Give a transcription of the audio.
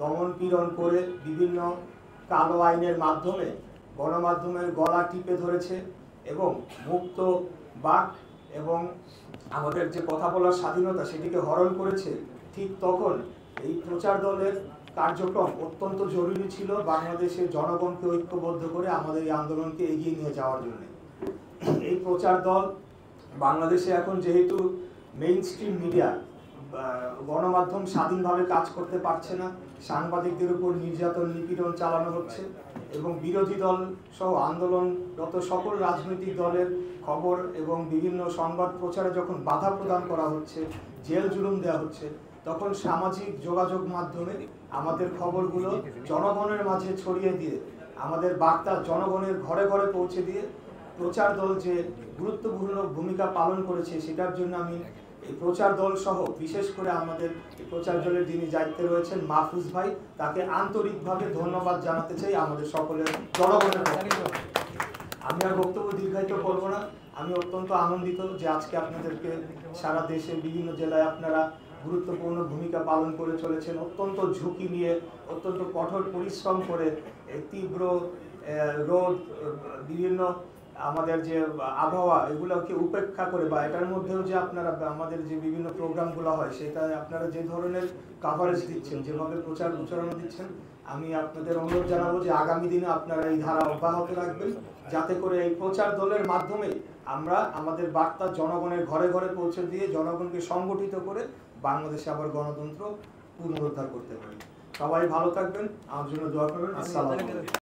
দমন পীড়ন করে বিভিন্ন কালো আইনের মাধ্যমে গণমাধ্যমের গলা টিপে ধরেছে এবং মুক্ত বাক এবং আমাদের যে কথা বলার স্বাধীনতা সেটিকে হরণ করেছে, ঠিক তখন এই প্রচার দলের কার্যক্রম অত্যন্ত জরুরি ছিল বাংলাদেশের জনগণকে ঐক্যবদ্ধ করে আমাদের এই আন্দোলনকে এগিয়ে নিয়ে যাওয়ার জন্য। এই প্রচার দল বাংলাদেশে এখন যেহেতু মেইন স্ট্রিম মিডিয়া গণমাধ্যম স্বাধীনভাবে কাজ করতে পারছে না, সাংবাদিকদের উপর নির্যাতন নিপীড়ন চালানো হচ্ছে এবং বিরোধী দল সহ আন্দোলনরত সকল রাজনৈতিক দলের খবর এবং বিভিন্ন সংবাদ প্রচারে যখন বাধা প্রদান করা হচ্ছে, জেল জুলুম দেওয়া হচ্ছে, তখন সামাজিক যোগাযোগ মাধ্যমে আমাদের খবরগুলো জনগণের মাঝে ছড়িয়ে দিয়ে, আমাদের বার্তা জনগণের ঘরে ঘরে পৌঁছে দিয়ে প্রচার দল যে গুরুত্বপূর্ণ ভূমিকা পালন করেছে, সেটার জন্য আমি এই প্রচার দল সহ বিশেষ করে আমাদের প্রচার দলের যিনি দায়িত্বে রয়েছেন মাহফুজ ভাই, তাকে আন্তরিকভাবে ধন্যবাদ জানাতে চাই আমাদের সকলের জনগণের পক্ষে। আমি আর বক্তব্য দীর্ঘায়িত করবো না। আমি অত্যন্ত আনন্দিত যে আজকে আপনাদেরকে সারা দেশের বিভিন্ন জেলায় আপনারা গুরুত্বপূর্ণ ভূমিকা পালন করে চলেছেন, অত্যন্ত ঝুঁকি নিয়ে, অত্যন্ত কঠোর পরিশ্রম করে তীব্র রোদ, বিভিন্ন আমাদের যে আবহাওয়া, এগুলোকে উপেক্ষা করে বা এটার মধ্যেও যে আপনারা আমাদের যে বিভিন্ন প্রোগ্রামগুলো হয় সেটা আপনারা যে ধরনের কাভারেজ দিচ্ছেন, যেভাবে প্রচারণা দিচ্ছেন, আমি আপনাদের অনুরোধ জানাবো যে আগামী দিনে আপনারা এই ধারা অব্যাহত রাখবেন, যাতে করে এই প্রচার দলের মাধ্যমে আমরা আমাদের বার্তা জনগণের ঘরে ঘরে পৌঁছে দিয়ে জনগণকে সংগঠিত করে বাংলাদেশে আবার গণতন্ত্র পুনরুদ্ধার করতে পারি। সবাই ভালো থাকবেন, আমার জন্য দোয়া করবেন। আসসালামু আলাইকুম।